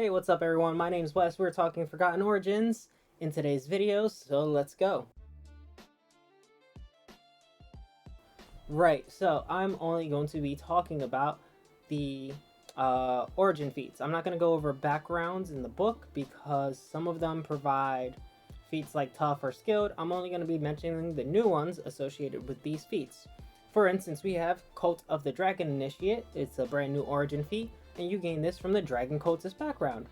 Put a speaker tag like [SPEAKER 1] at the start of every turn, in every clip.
[SPEAKER 1] Hey, what's up everyone? My name's Wes. We're talking Forgotten Origins in today's video, so let's go. Right, so I'm only going to be talking about the origin feats. I'm not going to go over backgrounds in the book because some of them provide feats like tough or skilled. I'm only going to be mentioning the new ones associated with these feats. For instance, we have Cult of the Dragon Initiate. It's a brand new origin feat, and you gain this from the Dragon Cultist background.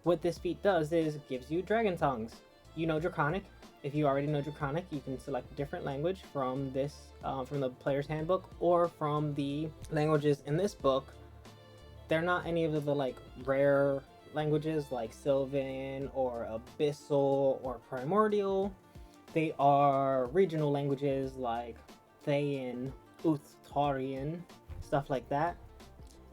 [SPEAKER 1] What this feat does is gives you dragon tongues. You know Draconic. If you already know Draconic, you can select a different language from this, from the player's handbook or from the languages in this book. They're not any of the like rare languages like Sylvan or Abyssal or Primordial. They are regional languages like Thayan, Uthtarian, stuff like that.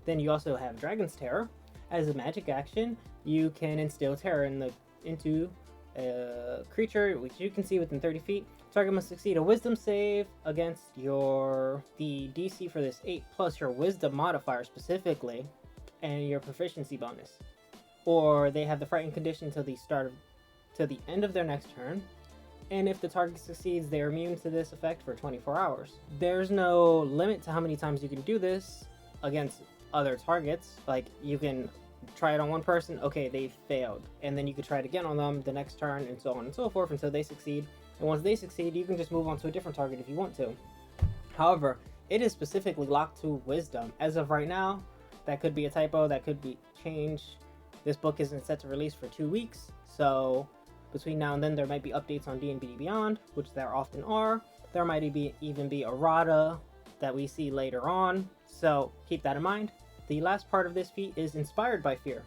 [SPEAKER 1] Then you also have Dragon's Terror. As a magic action, you can instill terror into a creature which you can see within 30 feet. Target must succeed a wisdom save against the DC for this 8 plus your wisdom modifier specifically and your proficiency bonus. Or they have the frightened condition till the end of their next turn. And if the target succeeds, they are immune to this effect for 24 hours. There's no limit to how many times you can do this against other targets. Like, you can try it on one person, okay, they failed, and then you could try it again on them the next turn, and so on and so forth until they succeed. And once they succeed, you can just move on to a different target if you want to. However, it is specifically locked to wisdom. As of right now, that could be a typo, that could be changed. This book isn't set to release for 2 weeks, so between now and then there might be updates on D&D Beyond, which there often are. There might even be errata that we see later on, so keep that in mind. The last part of this feat is inspired by fear.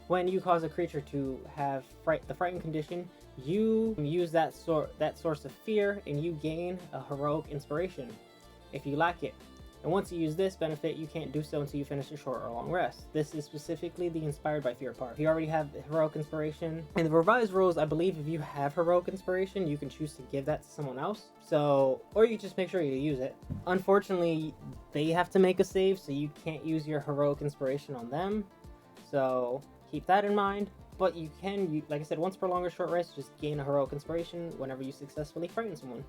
[SPEAKER 1] When you cause a creature to have the frightened condition, you use that source of fear and you gain a heroic inspiration if you lack it. And once you use this benefit, you can't do so until you finish a short or long rest. This is specifically the inspired by fear part. If you already have heroic inspiration, in the revised rules, I believe if you have heroic inspiration, you can choose to give that to someone else. So, or you just make sure you use it. Unfortunately, they have to make a save, so you can't use your heroic inspiration on them. So keep that in mind. But you can, like I said, once per long or short rest, just gain a heroic inspiration whenever you successfully frighten someone.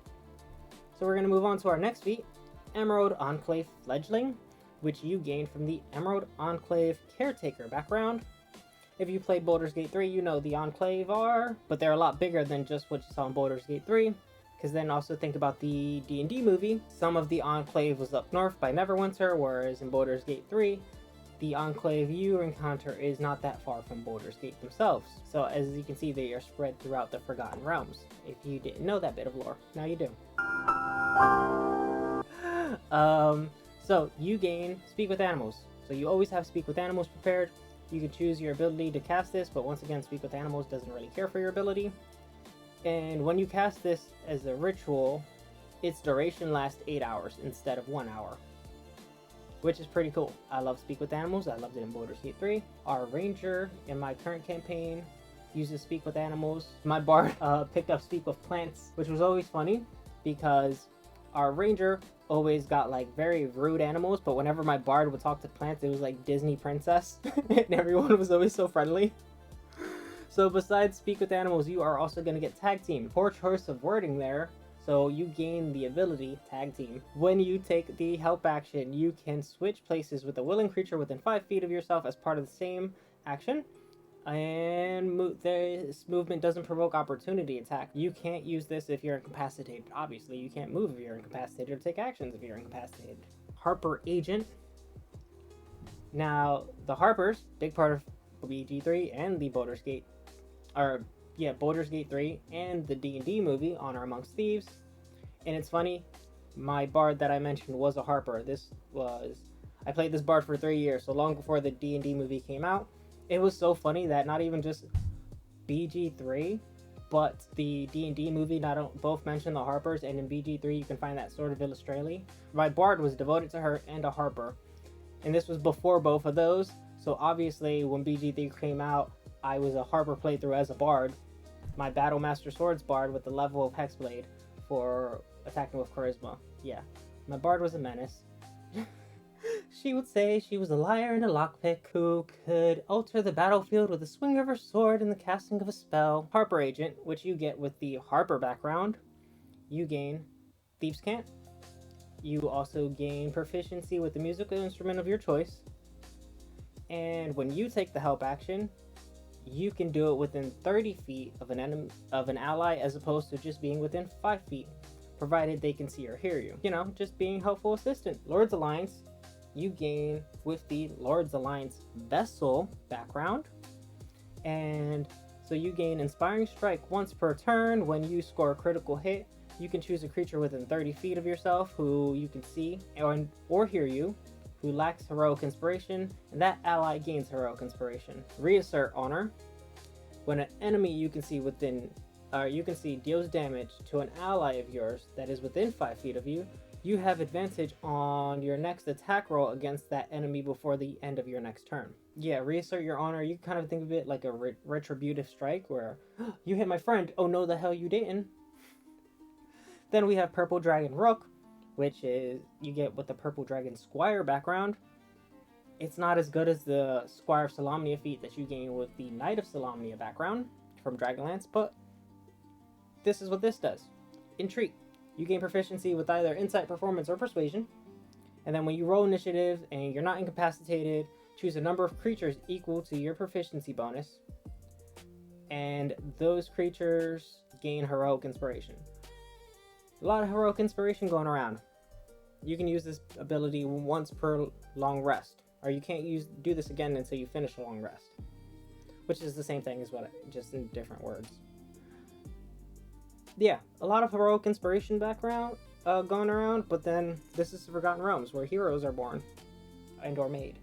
[SPEAKER 1] So we're going to move on to our next feat. Emerald Enclave Fledgling, which you gain from the Emerald Enclave Caretaker background. If you played Baldur's Gate 3, you know the Enclave are, but they're a lot bigger than just what you saw in Baldur's Gate 3. Because then also think about the D&D movie. Some of the Enclave was up north by Neverwinter, whereas in Baldur's Gate 3, the Enclave you encounter is not that far from Baldur's Gate themselves. So as you can see, they are spread throughout the Forgotten Realms. If you didn't know that bit of lore, now you do. So you gain Speak with Animals. So you always have Speak with Animals prepared. You can choose your ability to cast this, but once again, Speak with Animals doesn't really care for your ability. And when you cast this as a ritual, its duration lasts 8 hours instead of 1 hour, which is pretty cool. I love Speak with Animals. I loved it in Baldur's Gate 3. Our ranger in my current campaign uses Speak with Animals. My bard picked up Speak with Plants, which was always funny because our ranger always got like very rude animals, but whenever my bard would talk to plants, it was like Disney princess and everyone was always so friendly. So besides Speak with Animals, you are also going to get Tag Team. Poor choice of wording there. So you gain the ability Tag Team. When you take the help action, you can switch places with a willing creature within 5 feet of yourself as part of the same action. And this movement doesn't provoke opportunity attack. You can't use this if you're incapacitated. Obviously, you can't move if you're incapacitated or take actions if you're incapacitated. Harper Agent. Now, the Harpers, big part of BG3 and the Baldur's Gate, Baldur's Gate 3 and the D&D movie, Honor Amongst Thieves. And it's funny, my bard that I mentioned was a Harper. I played this bard for 3 years, so long before the D&D movie came out. It was so funny that not even just BG3, but the D&D movie both mention the Harpers, and in BG3 you can find that Sword of Illustralia. My bard was devoted to her and a Harper, and this was before both of those, so obviously when BG3 came out, I was a Harper playthrough as a bard. My Battlemaster Swords bard with the level of Hexblade for attacking with Charisma. Yeah, my bard was a menace. She would say she was a liar and a lockpick who could alter the battlefield with a swing of her sword and the casting of a spell. Harper Agent, which you get with the Harper background, you gain Thieves' Cant. You also gain proficiency with the musical instrument of your choice. And when you take the help action, you can do it within 30 feet of an ally as opposed to just being within 5 feet, provided they can see or hear you. You know, just being helpful assistant. Lord's Alliance, you gain with the Lord's Alliance Vessel background. And so you gain Inspiring Strike once per turn. When you score a critical hit, you can choose a creature within 30 feet of yourself who you can see or hear you, who lacks Heroic Inspiration, and that ally gains Heroic Inspiration. Reassert Honor. When an enemy you can see deals damage to an ally of yours that is within 5 feet of you, you have advantage on your next attack roll against that enemy before the end of your next turn. Yeah, reassert your honor. You kind of think of it like a retributive strike where you hit my friend. Oh no, the hell you didn't. Then we have Purple Dragon Rook, which is you get with the Purple Dragon Squire background. It's not as good as the Squire of Solamnia feat that you gain with the Knight of Solamnia background from Dragonlance, but this is what this does. Intrigue. You gain proficiency with either Insight, Performance, or Persuasion. And then when you roll initiative and you're not incapacitated, choose a number of creatures equal to your proficiency bonus. And those creatures gain Heroic Inspiration. A lot of Heroic Inspiration going around. You can use this ability once per long rest. Or you can't do this again until you finish a long rest. Which is the same thing as just in different words. Yeah, a lot of Heroic Inspiration background going around, but then this is the Forgotten Realms, where heroes are born and or made.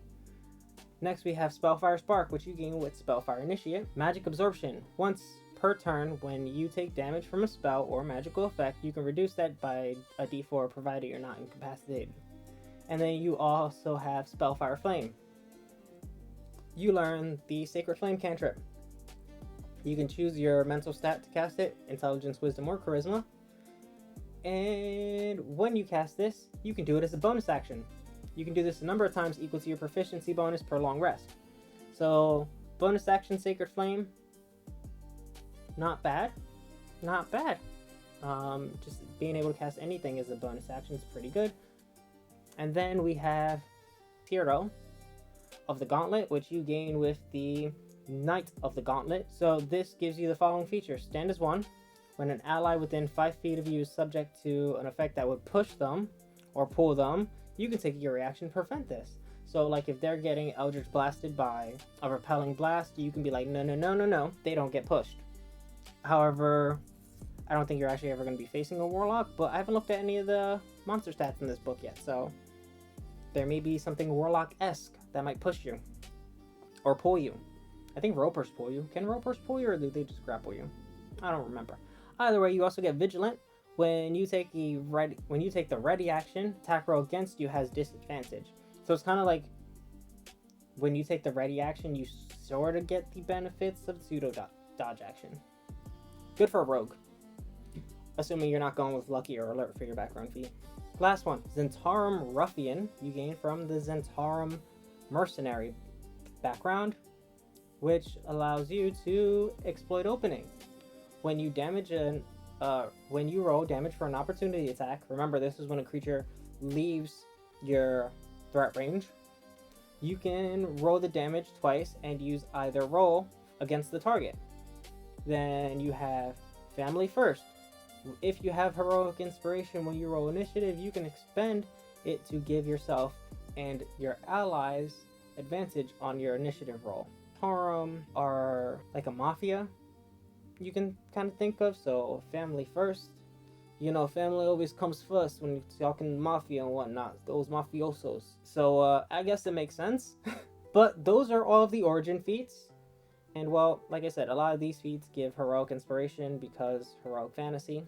[SPEAKER 1] Next we have Spellfire Spark, which you gain with Spellfire Initiate. Magic Absorption. Once per turn, when you take damage from a spell or magical effect, you can reduce that by a d4 provided you're not incapacitated. And then you also have Spellfire Flame. You learn the Sacred Flame cantrip. You can choose your mental stat to cast it, Intelligence, Wisdom, or Charisma. And when you cast this, you can do it as a bonus action. You can do this a number of times equal to your proficiency bonus per long rest. So, bonus action Sacred Flame, not bad. Not bad. Just being able to cast anything as a bonus action is pretty good. And then we have Hero of the Gauntlet, which you gain with the Knight of the Gauntlet. So this gives you the following features. Stand as one. When an ally within 5 feet of you is subject to an effect that would push them or pull them, you can take your reaction to prevent this. So like if they're getting Eldritch Blasted by a repelling blast, you can be like, no, they don't get pushed. However, I don't think you're actually ever going to be facing a Warlock, but I haven't looked at any of the monster stats in this book yet, so there may be something Warlock-esque that might push you or pull you. I think ropers pull you. Can ropers pull you, or do they just grapple you? I don't remember. Either way, you also get Vigilant. When you take the ready action, attack roll against you has disadvantage. So it's kind of like when you take the ready action, you sort of get the benefits of pseudo dodge action. Good for a rogue, assuming you're not going with Lucky or Alert for your background feat. Last one, Zentarum Ruffian. You gain from the Zentarum Mercenary background, which allows you to exploit opening. When you roll damage for an opportunity attack, remember this is when a creature leaves your threat range, you can roll the damage twice and use either roll against the target. Then you have Family First. If you have Heroic Inspiration when you roll initiative, you can expend it to give yourself and your allies advantage on your initiative roll. Harem are like a mafia you can kind of think of, so Family First. You know, family always comes first when you're talking mafia and whatnot, those mafiosos. So I guess it makes sense. But those are all of the origin feats. And well, like I said, a lot of these feats give Heroic Inspiration because Heroic Fantasy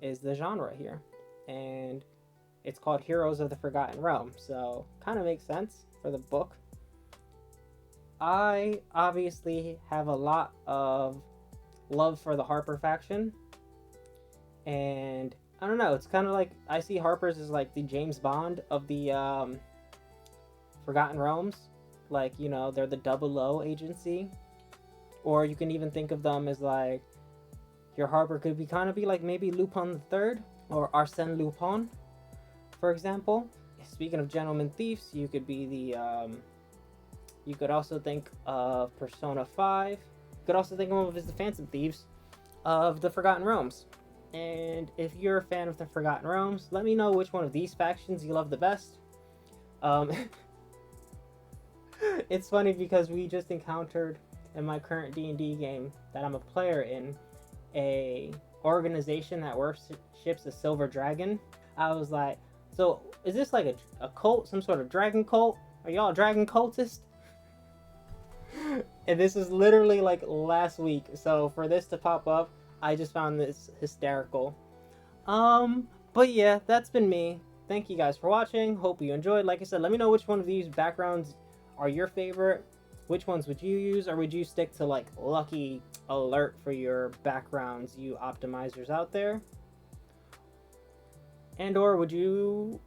[SPEAKER 1] is the genre here. And it's called Heroes of the Forgotten Realm, so kind of makes sense for the book. I obviously have a lot of love for the Harper faction. And I don't know, it's kind of like I see Harper's as like the James Bond of the Forgotten Realms. Like, you know, they're the double O agency. Or you can even think of them as like your harbor could be kind of be like maybe Lupin the Third or Arsène Lupin, for example. Speaking of gentlemen thieves, you could be the you could also think of Persona 5. You could also think of them as the Phantom Thieves of the Forgotten Realms. And if you're a fan of the Forgotten Realms, let me know which one of these factions you love the best. Um, it's funny because we just encountered in my current D&D game that I'm a player in a organization that worships a silver dragon. I was like, so is this like a cult, some sort of dragon cult? Are y'all dragon cultists? And this is literally like last week. So for this to pop up, I just found this hysterical. But yeah, that's been me. Thank you guys for watching. Hope you enjoyed. Like I said, let me know which one of these backgrounds are your favorite. Which ones would you use, or would you stick to like Lucky Alert for your backgrounds, you optimizers out there? And or would you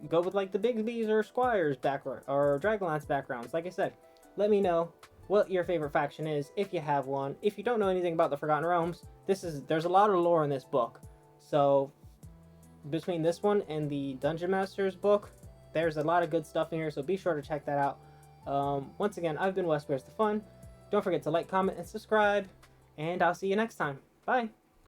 [SPEAKER 1] go with like the Bigsby's or Squires background or Dragonlance backgrounds? Like I said, let me know what your favorite faction is if you have one. If you don't know anything about the Forgotten Realms, there's a lot of lore in this book. So between this one and the Dungeon Master's book, there's a lot of good stuff in here, so be sure to check that out. Once again, I've been Wes Bears the Fun. Don't forget to like, comment, and subscribe, and I'll see you next time. Bye!